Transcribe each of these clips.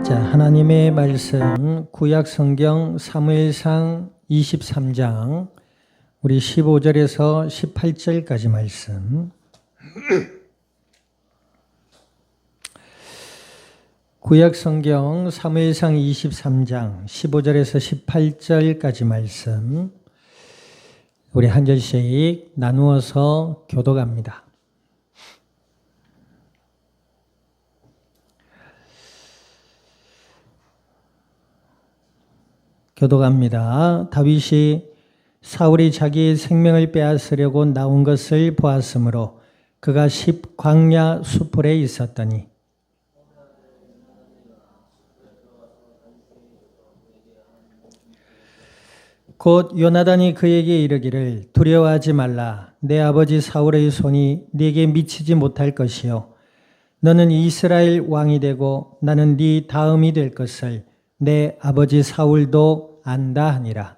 자, 하나님의 말씀 구약 성경 사무엘상 23장 우리 15절에서 18절까지 말씀. 구약 성경 사무엘상 23장 15절에서 18절까지 말씀. 우리 한 절씩 나누어서 교독합니다. 교독합니다. 다윗이 사울이 자기의 생명을 빼앗으려고 나온 것을 보았으므로 그가 십 광야 수풀에 있었더니 곧 요나단이 그에게 이르기를 두려워하지 말라. 내 아버지 사울의 손이 네게 미치지 못할 것이요 너는 이스라엘 왕이 되고 나는 네 다음이 될 것을 내 아버지 사울도 안다 하니라.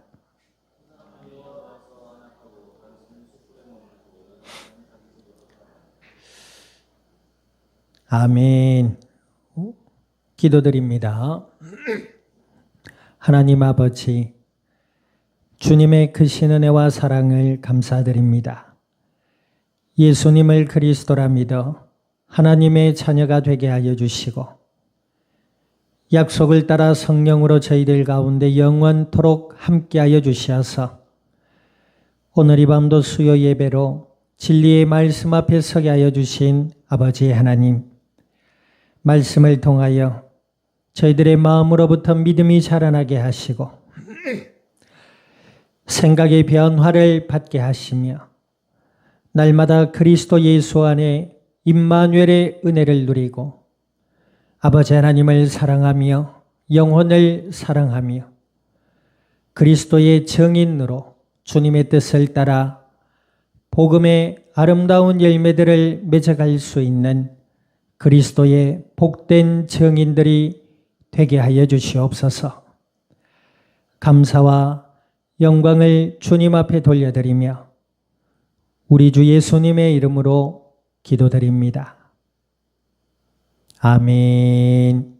아멘. 기도드립니다. 하나님 아버지, 주님의 크신 은혜와 사랑을 감사드립니다. 예수님을 그리스도라 믿어 하나님의 자녀가 되게 하여 주시고 약속을 따라 성령으로 저희들 가운데 영원토록 함께하여 주시어서 오늘 이 밤도 수요 예배로 진리의 말씀 앞에 서게 하여 주신 아버지 하나님, 말씀을 통하여 저희들의 마음으로부터 믿음이 자라나게 하시고 생각의 변화를 받게 하시며 날마다 그리스도 예수 안에 임마누엘의 은혜를 누리고 아버지 하나님을 사랑하며 영혼을 사랑하며 그리스도의 증인으로 주님의 뜻을 따라 복음의 아름다운 열매들을 맺어갈 수 있는 그리스도의 복된 증인들이 되게 하여 주시옵소서. 감사와 영광을 주님 앞에 돌려드리며 우리 주 예수님의 이름으로 기도드립니다. 아멘.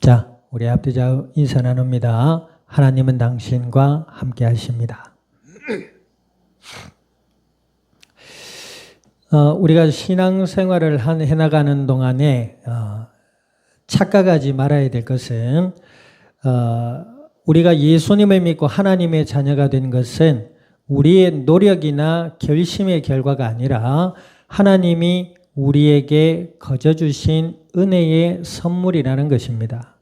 자, 우리 앞뒤자 인사 나눕니다. 하나님은 당신과 함께 하십니다. 우리가 신앙생활을 해나가는 동안에 착각하지 말아야 될 것은 우리가 예수님을 믿고 하나님의 자녀가 된 것은 우리의 노력이나 결심의 결과가 아니라 하나님이 우리에게 거저 주신 은혜의 선물이라는 것입니다.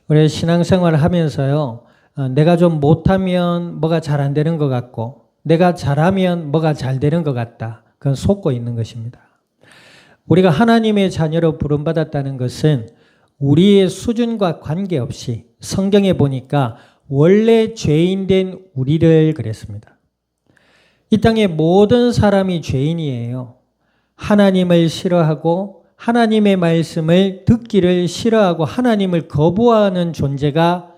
우리 신앙생활을 하면서요, 내가 좀 못하면 뭐가 잘 안 되는 것 같고 내가 잘하면 뭐가 잘 되는 것 같다. 그건 속고 있는 것입니다. 우리가 하나님의 자녀로 부름받았다는 것은 우리의 수준과 관계없이 성경에 보니까 원래 죄인된 우리를 그랬습니다. 이 땅의 모든 사람이 죄인이에요. 하나님을 싫어하고 하나님의 말씀을 듣기를 싫어하고 하나님을 거부하는 존재가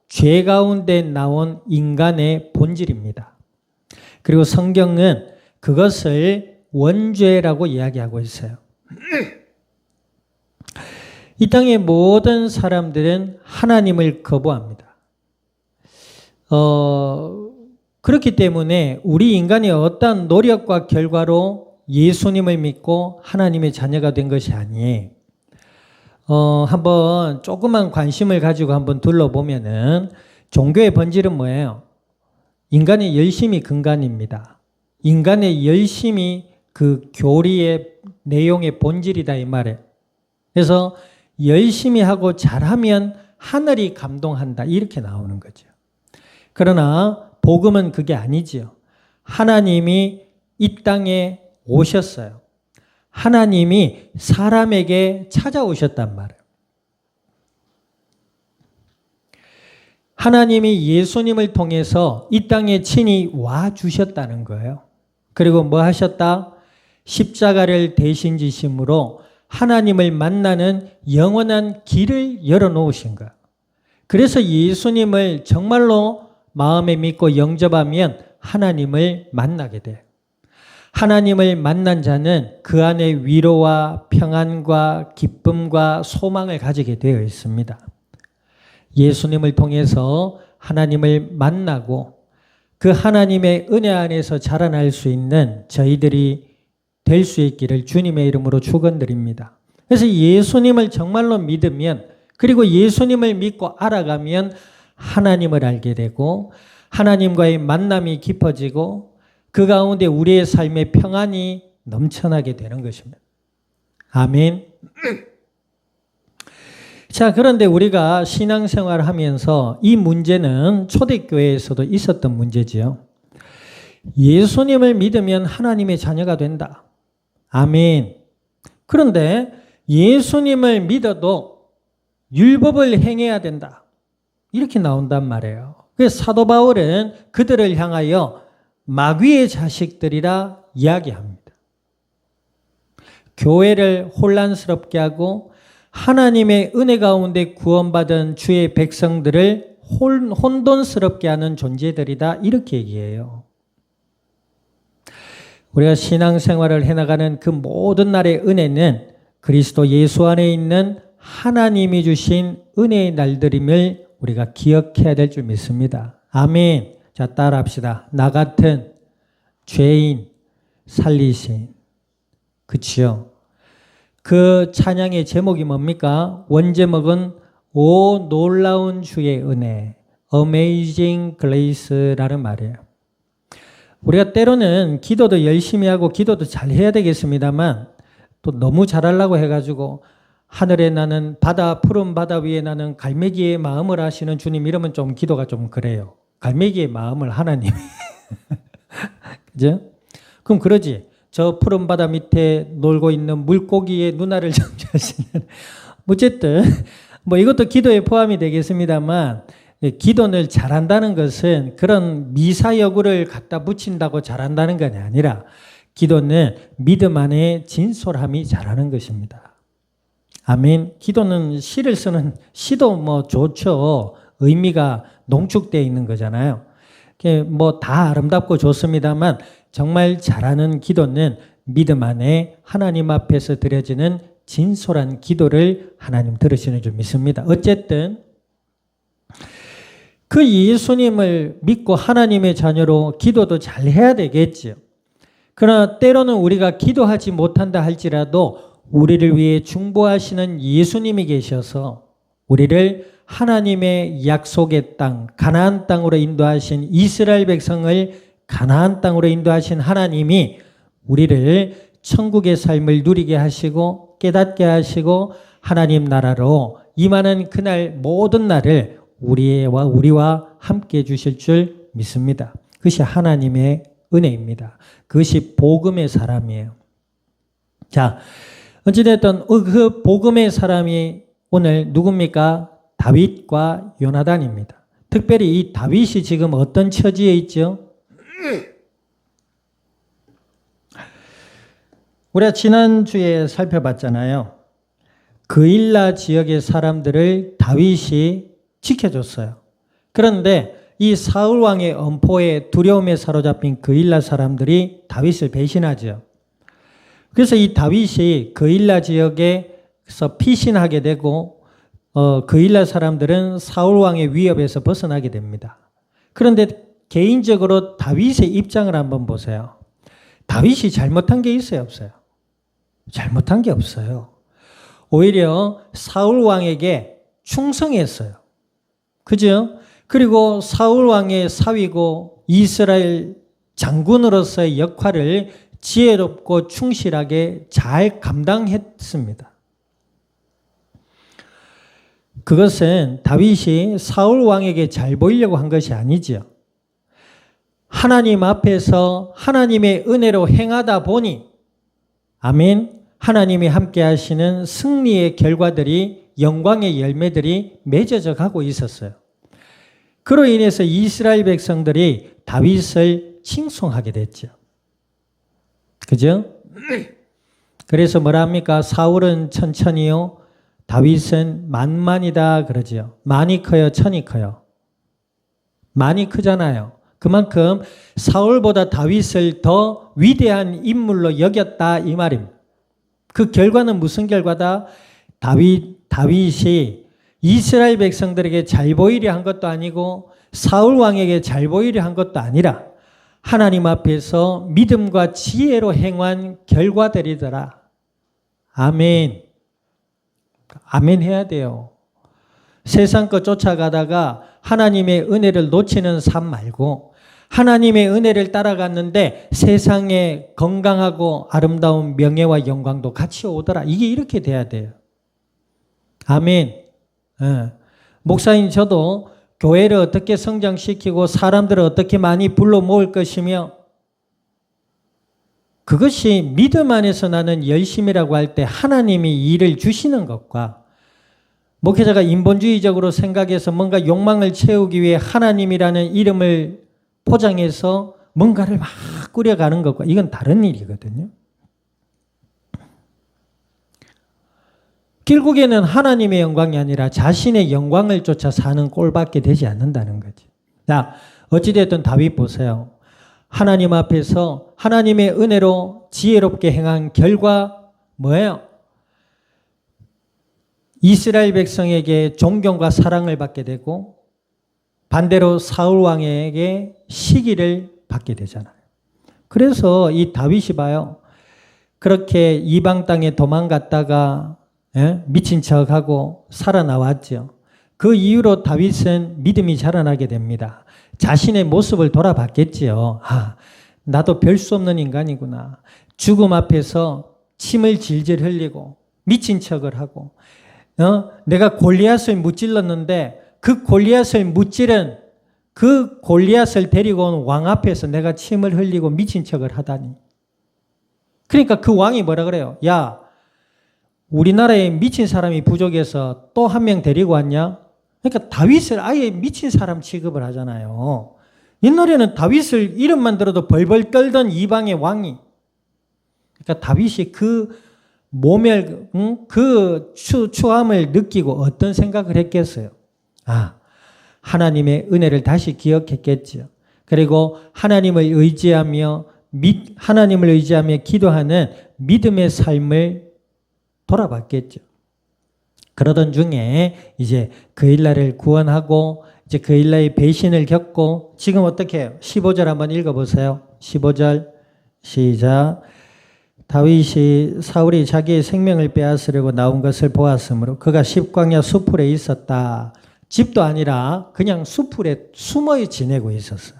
죄 가운데 나온 인간의 본질입니다. 그리고 성경은 그것을 원죄라고 이야기하고 있어요. 이 땅의 모든 사람들은 하나님을 거부합니다. 그렇기 때문에 우리 인간의 어떠한 노력과 결과로 예수님을 믿고 하나님의 자녀가 된 것이 아니에요. 한번 조그만 관심을 가지고 한번 둘러보면은 종교의 본질은 뭐예요? 인간의 열심이 근간입니다. 인간의 열심이 그 교리의 내용의 본질이다 이 말이에요. 그래서 열심히 하고 잘하면 하늘이 감동한다 이렇게 나오는 거죠. 그러나 복음은 그게 아니지요. 하나님이 이 땅에 오셨어요. 하나님이 사람에게 찾아오셨단 말이에요. 하나님이 예수님을 통해서 이 땅에 친히 와 주셨다는 거예요. 그리고 뭐 하셨다? 십자가를 대신 지심으로 하나님을 만나는 영원한 길을 열어놓으신 거예요. 그래서 예수님을 정말로 마음에 믿고 영접하면 하나님을 만나게 돼요. 하나님을 만난 자는 그 안에 위로와 평안과 기쁨과 소망을 가지게 되어 있습니다. 예수님을 통해서 하나님을 만나고 그 하나님의 은혜 안에서 자라날 수 있는 저희들이 될 수 있기를 주님의 이름으로 축원드립니다. 그래서 예수님을 정말로 믿으면, 그리고 예수님을 믿고 알아가면 하나님을 알게 되고 하나님과의 만남이 깊어지고 그 가운데 우리의 삶의 평안이 넘쳐나게 되는 것입니다. 아멘. 자, 그런데 우리가 신앙생활을 하면서 이 문제는 초대교회에서도 있었던 문제지요. 예수님을 믿으면 하나님의 자녀가 된다. 아멘. 그런데 예수님을 믿어도 율법을 행해야 된다. 이렇게 나온단 말이에요. 그래서 사도 바울은 그들을 향하여 마귀의 자식들이라 이야기합니다. 교회를 혼란스럽게 하고 하나님의 은혜 가운데 구원받은 주의 백성들을 혼돈스럽게 하는 존재들이다. 이렇게 얘기해요. 우리가 신앙생활을 해나가는 그 모든 날의 은혜는 그리스도 예수 안에 있는 하나님이 주신 은혜의 날들임을 우리가 기억해야 될 줄 믿습니다. 아멘. 자, 따라합시다. 나 같은 죄인 살리신. 그치요? 그 찬양의 제목이 뭡니까? 원제목은 오 놀라운 주의 은혜, Amazing Grace라는 말이에요. 우리가 때로는 기도도 열심히 하고 기도도 잘 해야 되겠습니다만 또 너무 잘하려고 해가지고 하늘에 나는 바다, 푸른 바다 위에 나는 갈매기의 마음을 하시는 주님 이러면 좀 기도가 좀 그래요. 갈매기의 마음을 하나님이. 그죠? 그럼 그러지. 저 푸른 바다 밑에 놀고 있는 물고기의 누나를 정죄하시는. 어쨌든 뭐 이것도 기도에 포함이 되겠습니다만 기도를 잘한다는 것은 그런 미사여구를 갖다 붙인다고 잘한다는 것이 아니라 기도는 믿음 안에 진솔함이 잘하는 것입니다. 아멘. 기도는 시를 쓰는 시도 뭐 좋죠. 의미가 농축되어 있는 거잖아요. 뭐 다 아름답고 좋습니다만 정말 잘하는 기도는 믿음 안에 하나님 앞에서 드려지는 진솔한 기도를 하나님 들으시는 줄 믿습니다. 어쨌든 그 예수님을 믿고 하나님의 자녀로 기도도 잘 해야 되겠지요. 그러나 때로는 우리가 기도하지 못한다 할지라도 우리를 위해 중보하시는 예수님이 계셔서 우리를 하나님의 약속의 땅, 가나안 땅으로 인도하신 이스라엘 백성을 가나안 땅으로 인도하신 하나님이 우리를 천국의 삶을 누리게 하시고 깨닫게 하시고 하나님 나라로 임하는 그날 모든 날을 우리와 함께 해주실 줄 믿습니다. 그것이 하나님의 은혜입니다. 그것이 복음의 사람이에요. 자, 어찌됐든 그 복음의 사람이 오늘 누굽니까? 다윗과 요나단입니다. 특별히 이 다윗이 지금 어떤 처지에 있죠? 우리가 지난주에 살펴봤잖아요. 그일라 지역의 사람들을 다윗이 지켜줬어요. 그런데 이 사울 왕의 엄포에 두려움에 사로잡힌 그일라 사람들이 다윗을 배신하죠. 그래서 이 다윗이 그일라 지역에서 피신하게 되고 그일라 사람들은 사울 왕의 위협에서 벗어나게 됩니다. 그런데 개인적으로 다윗의 입장을 한번 보세요. 다윗이 잘못한 게 있어요, 없어요? 잘못한 게 없어요. 오히려 사울 왕에게 충성했어요. 그죠? 그리고 사울 왕의 사위고 이스라엘 장군으로서의 역할을 지혜롭고 충실하게 잘 감당했습니다. 그것은 다윗이 사울 왕에게 잘 보이려고 한 것이 아니죠. 하나님 앞에서 하나님의 은혜로 행하다 보니 아멘. 하나님이 함께 하시는 승리의 결과들이 영광의 열매들이 맺어져 가고 있었어요. 그로 인해서 이스라엘 백성들이 다윗을 칭송하게 됐죠. 그죠? 그래서 뭐라 합니까? 사울은 천천히요. 다윗은 만만이다 그러죠. 많이 커요, 천이 커요. 많이 크잖아요. 그만큼 사울보다 다윗을 더 위대한 인물로 여겼다 이 말입니다. 그 결과는 무슨 결과다? 다윗이 이스라엘 백성들에게 잘 보이려 한 것도 아니고 사울 왕에게 잘 보이려 한 것도 아니라 하나님 앞에서 믿음과 지혜로 행한 결과들이더라. 아멘. 아멘 해야 돼요. 세상 것 쫓아가다가 하나님의 은혜를 놓치는 삶 말고 하나님의 은혜를 따라갔는데 세상에 건강하고 아름다운 명예와 영광도 같이 오더라. 이게 이렇게 돼야 돼요. 아멘. 목사님 저도 교회를 어떻게 성장시키고 사람들을 어떻게 많이 불러 모을 것이며 그것이 믿음 안에서 나는 열심이라고 할 때 하나님이 일을 주시는 것과 목회자가 인본주의적으로 생각해서 뭔가 욕망을 채우기 위해 하나님이라는 이름을 포장해서 뭔가를 막 꾸려가는 것과 이건 다른 일이거든요. 결국에는 하나님의 영광이 아니라 자신의 영광을 쫓아 사는 꼴밖에 되지 않는다는 거지. 자, 어찌됐든 다윗 보세요. 하나님 앞에서 하나님의 은혜로 지혜롭게 행한 결과 뭐예요? 이스라엘 백성에게 존경과 사랑을 받게 되고 반대로 사울 왕에게 시기를 받게 되잖아요. 그래서 이 다윗이 봐요. 그렇게 이방 땅에 도망갔다가 미친 척하고 살아나왔죠. 그 이후로 다윗은 믿음이 자라나게 됩니다. 자신의 모습을 돌아봤겠지요. 아, 나도 별 수 없는 인간이구나. 죽음 앞에서 침을 질질 흘리고 미친 척을 하고 내가 골리앗을 무찔렀는데 그 골리앗을 무찌른 그 골리앗을 데리고 온 왕 앞에서 내가 침을 흘리고 미친 척을 하다니. 그러니까 그 왕이 뭐라 그래요? 야, 우리나라에 미친 사람이 부족해서 또 한 명 데리고 왔냐? 그러니까 다윗을 아예 미친 사람 취급을 하잖아요. 옛날에는 다윗을 이름만 들어도 벌벌 떨던 이방의 왕이. 그러니까 다윗이 그 모멸, 그 추함을 느끼고 어떤 생각을 했겠어요? 아, 하나님의 은혜를 다시 기억했겠죠. 그리고 하나님을 의지하며 기도하는 믿음의 삶을 돌아봤겠죠. 그러던 중에 이제 그 일날을 구원하고 이제 그 일날의 배신을 겪고 지금 어떻게 해요? 15절 한번 읽어보세요. 15절 시작. 다윗이 사울이 자기의 생명을 빼앗으려고 나온 것을 보았으므로 그가 십광야 수풀에 있었다. 집도 아니라 그냥 수풀에 숨어 지내고 있었어요.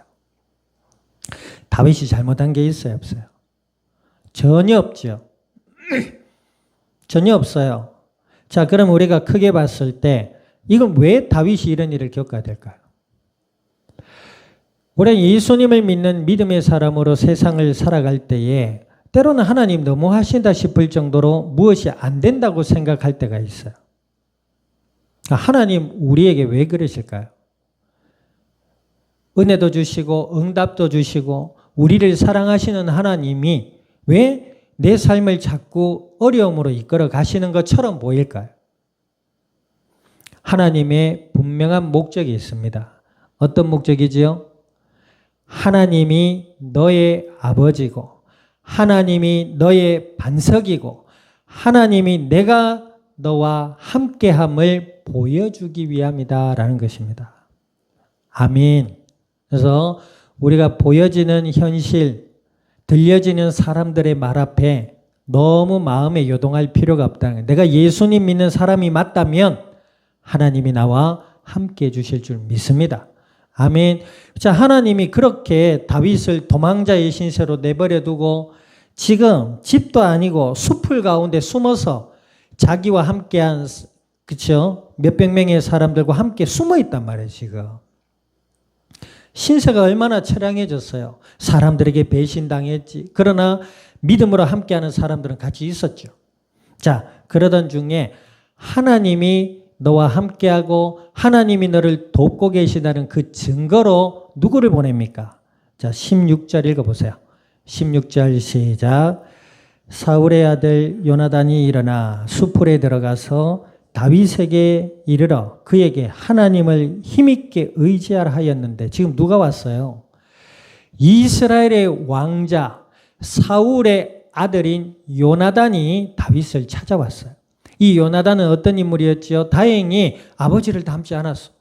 다윗이 잘못한 게 있어요? 없어요? 전혀 없죠. 전혀 없어요. 자, 그럼 우리가 크게 봤을 때 이건 왜 다윗이 이런 일을 겪어야 될까요? 우리는 예수님을 믿는 믿음의 사람으로 세상을 살아갈 때에 때로는 하나님 너무 하신다 싶을 정도로 무엇이 안 된다고 생각할 때가 있어요. 하나님 우리에게 왜 그러실까요? 은혜도 주시고 응답도 주시고 우리를 사랑하시는 하나님이 왜 내 삶을 자꾸 어려움으로 이끌어 가시는 것처럼 보일까요? 하나님의 분명한 목적이 있습니다. 어떤 목적이지요? 하나님이 너의 아버지고 하나님이 너의 반석이고 하나님이 내가 너와 함께함을 보여주기 위함이다라는 것입니다. 아멘. 그래서 우리가 보여지는 현실, 들려지는 사람들의 말 앞에 너무 마음에 요동할 필요가 없다는 거예요. 내가 예수님 믿는 사람이 맞다면 하나님이 나와 함께 해주실 줄 믿습니다. 아멘. 자, 하나님이 그렇게 다윗을 도망자의 신세로 내버려 두고 지금 집도 아니고 숲을 가운데 숨어서 자기와 함께한 그렇죠? 몇백 명의 사람들과 함께 숨어 있단 말이에요, 지금. 신세가 얼마나 처량해졌어요. 사람들에게 배신당했지. 그러나 믿음으로 함께하는 사람들은 같이 있었죠. 자, 그러던 중에 하나님이 너와 함께하고 하나님이 너를 돕고 계시다는 그 증거로 누구를 보냅니까? 자, 16절 읽어보세요. 16절 시작. 사울의 아들 요나단이 일어나 수풀에 들어가서 다윗에게 이르러 그에게 하나님을 힘있게 의지하라 하였는데 지금 누가 왔어요? 이스라엘의 왕자 사울의 아들인 요나단이 다윗을 찾아왔어요. 이 요나단은 어떤 인물이었지요? 다행히 아버지를 닮지 않았어.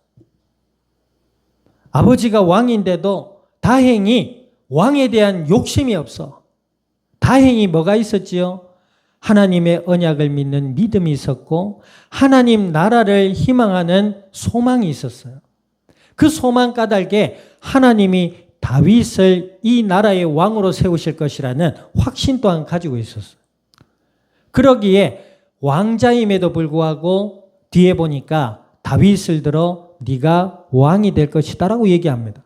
아버지가 왕인데도 다행히 왕에 대한 욕심이 없어. 다행히 뭐가 있었지요? 하나님의 언약을 믿는 믿음이 있었고 하나님 나라를 희망하는 소망이 있었어요. 그 소망 까닭에 하나님이 다윗을 이 나라의 왕으로 세우실 것이라는 확신 또한 가지고 있었어요. 그러기에 왕자임에도 불구하고 뒤에 보니까 다윗을 들어 네가 왕이 될 것이다 라고 얘기합니다.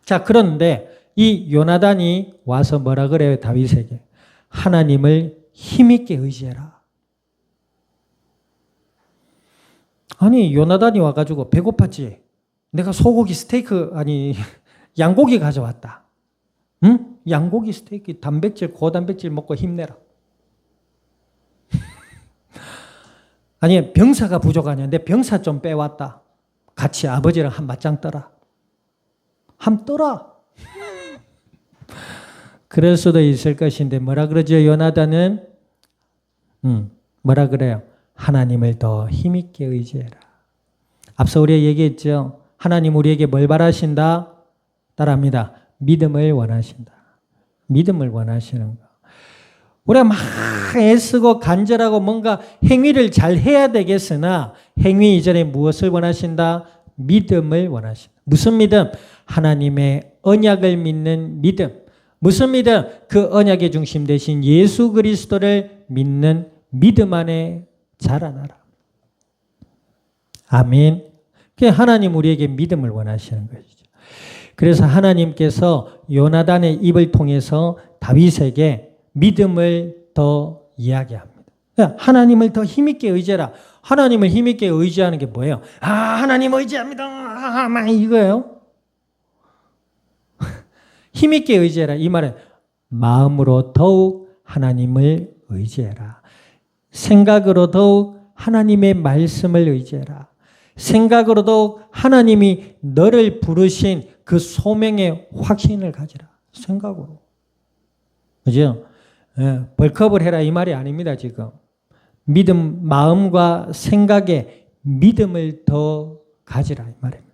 자, 그런데 이 요나단이 와서 뭐라 그래요? 다윗에게. 하나님을 힘있게 의지해라. 아니, 요나단이 와가지고 배고팠지? 내가 소고기 스테이크, 양고기 가져왔다. 응? 양고기 스테이크, 단백질, 고단백질 먹고 힘내라. 아니, 병사가 부족하냐? 내 병사 좀 빼왔다. 같이 아버지랑 한 맞짱 떠라. 한 떠라. 그럴 수도 있을 것인데 뭐라 그러죠? 요나단은 뭐라 그래요? 하나님을 더 힘있게 의지해라. 앞서 우리가 얘기했죠. 하나님 우리에게 뭘 바라신다? 따라합니다. 믿음을 원하신다. 믿음을 원하시는 거. 우리가 막 애쓰고 간절하고 뭔가 행위를 잘 해야 되겠으나 행위 이전에 무엇을 원하신다? 믿음을 원하신다. 무슨 믿음? 하나님의 언약을 믿는 믿음. 무슨 믿음? 그 언약의 중심 되신 예수 그리스도를 믿는 믿음 안에 자라나라. 아멘. 하나님 우리에게 믿음을 원하시는 것이죠. 그래서 하나님께서 요나단의 입을 통해서 다윗에게 믿음을 더 이야기합니다. 하나님을 더 힘있게 의지해라. 하나님을 힘있게 의지하는 게 뭐예요? 하나님 의지합니다. 막 이거예요. 힘있게 의지해라. 이 말은 마음으로 더욱 하나님을 의지해라. 생각으로 더욱 하나님의 말씀을 의지해라. 생각으로 더욱 하나님이 너를 부르신 그 소명의 확신을 가지라. 생각으로. 그죠? 벌크업을 해라 이 말이 아닙니다. 지금. 믿음, 마음과 생각에 믿음을 더 가지라 이 말입니다.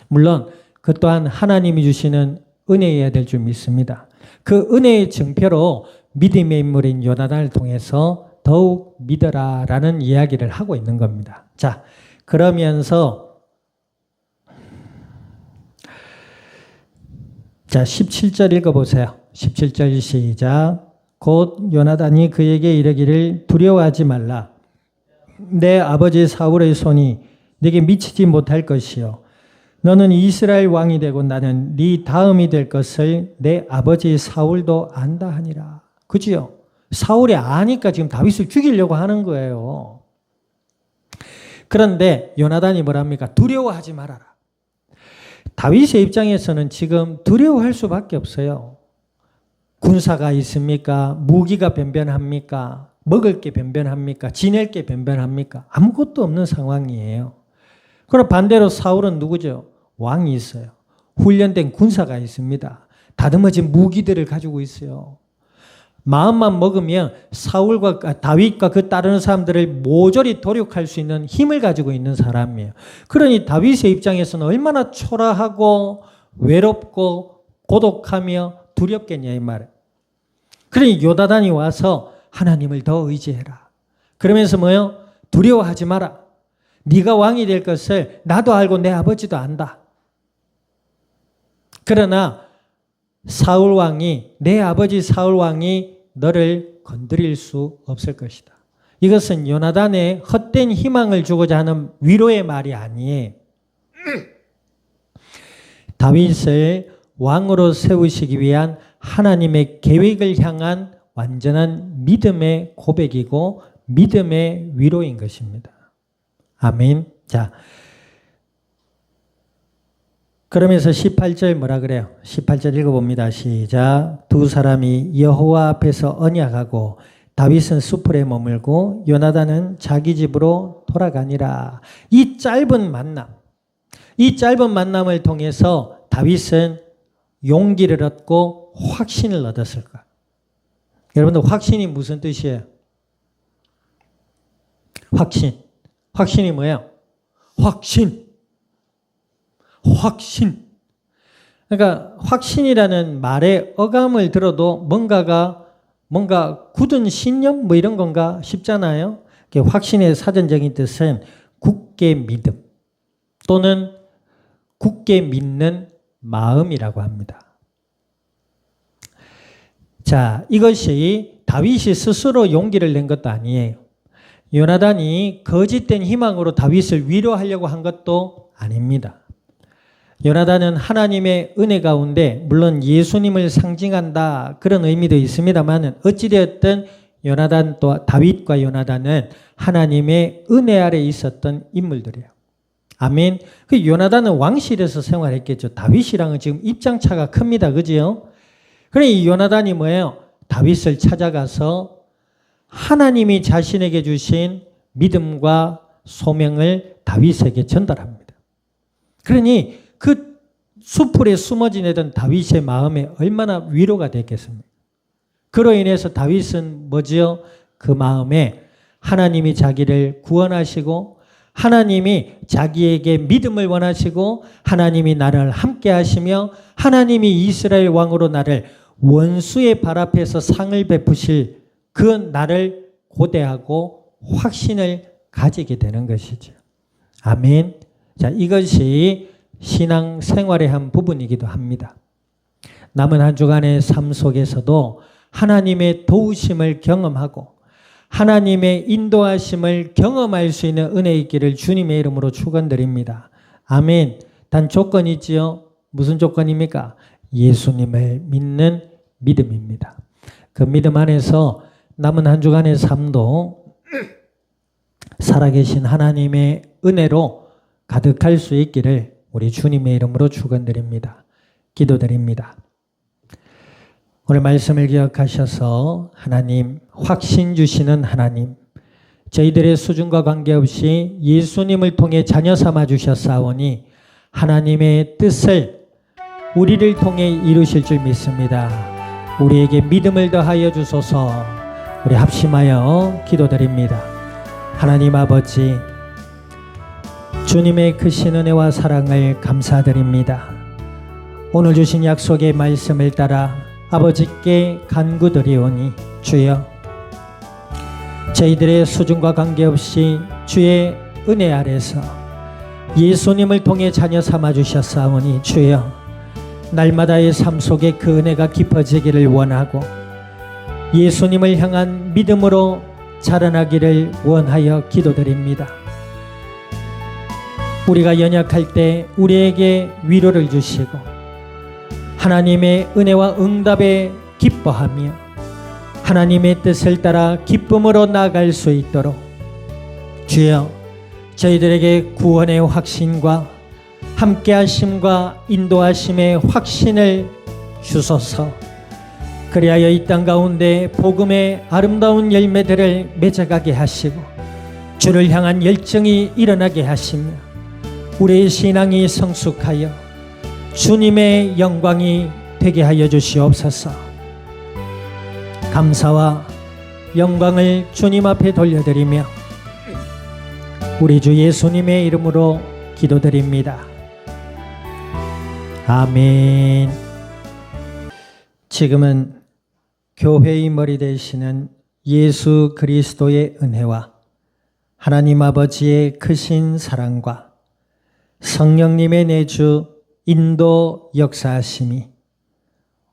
물론 그 또한 하나님이 주시는 은혜여야 될 줄 믿습니다. 그 은혜의 증표로 믿음의 인물인 요나단을 통해서 더욱 믿어라라는 이야기를 하고 있는 겁니다. 자, 그러면서 17절 읽어보세요. 17절 시작. 곧 요나단이 그에게 이르기를 두려워하지 말라. 내 아버지 사울의 손이 네게 미치지 못할 것이요. 너는 이스라엘 왕이 되고 나는 네 다음이 될 것을 내 아버지 사울도 안다 하니라. 그지요? 사울이 아니까 지금 다윗을 죽이려고 하는 거예요. 그런데 요나단이 뭐랍니까? 두려워하지 말아라. 다윗의 입장에서는 지금 두려워할 수밖에 없어요. 군사가 있습니까? 무기가 변변합니까? 먹을 게 변변합니까? 지낼 게 변변합니까? 아무것도 없는 상황이에요. 그럼 반대로 사울은 누구죠? 왕이 있어요. 훈련된 군사가 있습니다. 다듬어진 무기들을 가지고 있어요. 마음만 먹으면 사울과 다윗과 그 따르는 사람들을 모조리 도륙할 수 있는 힘을 가지고 있는 사람이에요. 그러니 다윗의 입장에서는 얼마나 초라하고 외롭고 고독하며 두렵겠냐 이 말이에요. 그러니 요나단이 와서 하나님을 더 의지해라. 그러면서 뭐요? 두려워하지 마라. 네가 왕이 될 것을 나도 알고 내 아버지도 안다. 그러나 사울 왕이, 내 아버지 사울 왕이 너를 건드릴 수 없을 것이다. 이것은 요나단의 헛된 희망을 주고자 하는 위로의 말이 아니에요. 다윗을 왕으로 세우시기 위한 하나님의 계획을 향한 완전한 믿음의 고백이고 믿음의 위로인 것입니다. 아멘. 자, 그러면서 18절 뭐라 그래요? 18절 읽어봅니다. 시작. 두 사람이 여호와 앞에서 언약하고 다윗은 수풀에 머물고 요나단은 자기 집으로 돌아가니라. 이 짧은 만남을 통해서 다윗은 용기를 얻고 확신을 얻었을까? 여러분들 확신이 무슨 뜻이에요? 확신. 확신이 뭐예요? 확신. 확신. 그러니까 확신이라는 말의 어감을 들어도 뭔가 굳은 신념 뭐 이런 건가 싶잖아요. 확신의 사전적인 뜻은 굳게 믿음 또는 굳게 믿는 마음이라고 합니다. 자, 이것이 다윗이 스스로 용기를 낸 것도 아니에요. 요나단이 거짓된 희망으로 다윗을 위로하려고 한 것도 아닙니다. 요나단은 하나님의 은혜 가운데 물론 예수님을 상징한다 그런 의미도 있습니다만 어찌되었든 요나단 또 다윗과 요나단은 하나님의 은혜 아래 있었던 인물들이에요. 아멘. 그 요나단은 왕실에서 생활했겠죠. 다윗이랑은 지금 입장차가 큽니다. 그지요? 그래 이 요나단이 뭐예요? 다윗을 찾아가서 하나님이 자신에게 주신 믿음과 소명을 다윗에게 전달합니다. 그러니 그 수풀에 숨어 지내던 다윗의 마음에 얼마나 위로가 됐겠습니까? 그로 인해서 다윗은 뭐지요? 그 마음에 하나님이 자기를 구원하시고 하나님이 자기에게 믿음을 원하시고 하나님이 나를 함께 하시며 하나님이 이스라엘 왕으로 나를 원수의 발 앞에서 상을 베푸실 그 나를 고대하고 확신을 가지게 되는 것이죠. 아멘. 자, 이것이 신앙 생활의 한 부분이기도 합니다. 남은 한 주간의 삶 속에서도 하나님의 도우심을 경험하고 하나님의 인도하심을 경험할 수 있는 은혜 있기를 주님의 이름으로 축원드립니다. 아멘. 단 조건이 있지요. 무슨 조건입니까? 예수님을 믿는 믿음입니다. 그 믿음 안에서 남은 한 주간의 삶도 살아계신 하나님의 은혜로 가득할 수 있기를 우리 주님의 이름으로 축원드립니다. 기도드립니다. 오늘 말씀을 기억하셔서 하나님, 확신 주시는 하나님, 저희들의 수준과 관계없이 예수님을 통해 자녀 삼아 주셨사오니 하나님의 뜻을 우리를 통해 이루실 줄 믿습니다. 우리에게 믿음을 더하여 주소서. 우리 합심하여 기도드립니다. 하나님 아버지, 주님의 크신 은혜와 사랑을 감사드립니다. 오늘 주신 약속의 말씀을 따라 아버지께 간구드리오니 주여, 저희들의 수준과 관계없이 주의 은혜 아래서 예수님을 통해 자녀 삼아 주셨사오니 주여, 날마다의 삶 속에 그 은혜가 깊어지기를 원하고 예수님을 향한 믿음으로 자라나기를 원하여 기도드립니다. 우리가 연약할 때 우리에게 위로를 주시고 하나님의 은혜와 응답에 기뻐하며 하나님의 뜻을 따라 기쁨으로 나아갈 수 있도록 주여, 저희들에게 구원의 확신과 함께하심과 인도하심의 확신을 주소서. 그리하여 이 땅 가운데 복음의 아름다운 열매들을 맺어가게 하시고 주를 향한 열정이 일어나게 하시며 우리의 신앙이 성숙하여 주님의 영광이 되게 하여 주시옵소서. 감사와 영광을 주님 앞에 돌려드리며 우리 주 예수님의 이름으로 기도드립니다. 아멘. 지금은 교회의 머리 되시는 예수 그리스도의 은혜와 하나님 아버지의 크신 사랑과 성령님의 내주 인도 역사하심이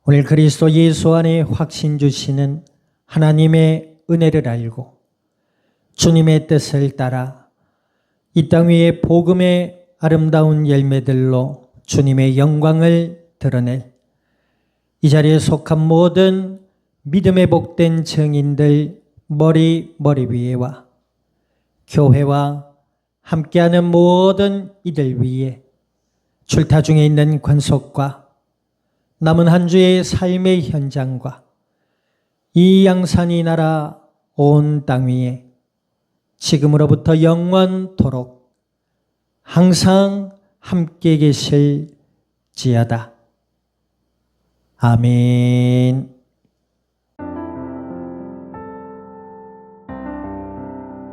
오늘 그리스도 예수 안에 확신 주시는 하나님의 은혜를 알고 주님의 뜻을 따라 이 땅 위에 복음의 아름다운 열매들로 주님의 영광을 드러낼 이 자리에 속한 모든 믿음에 복된 증인들 머리 위에와 교회와 함께하는 모든 이들 위에 출타 중에 있는 관속과 남은 한 주의 삶의 현장과 이 양산이 나라 온 땅 위에 지금으로부터 영원토록 항상 함께 계실지어다. 아멘.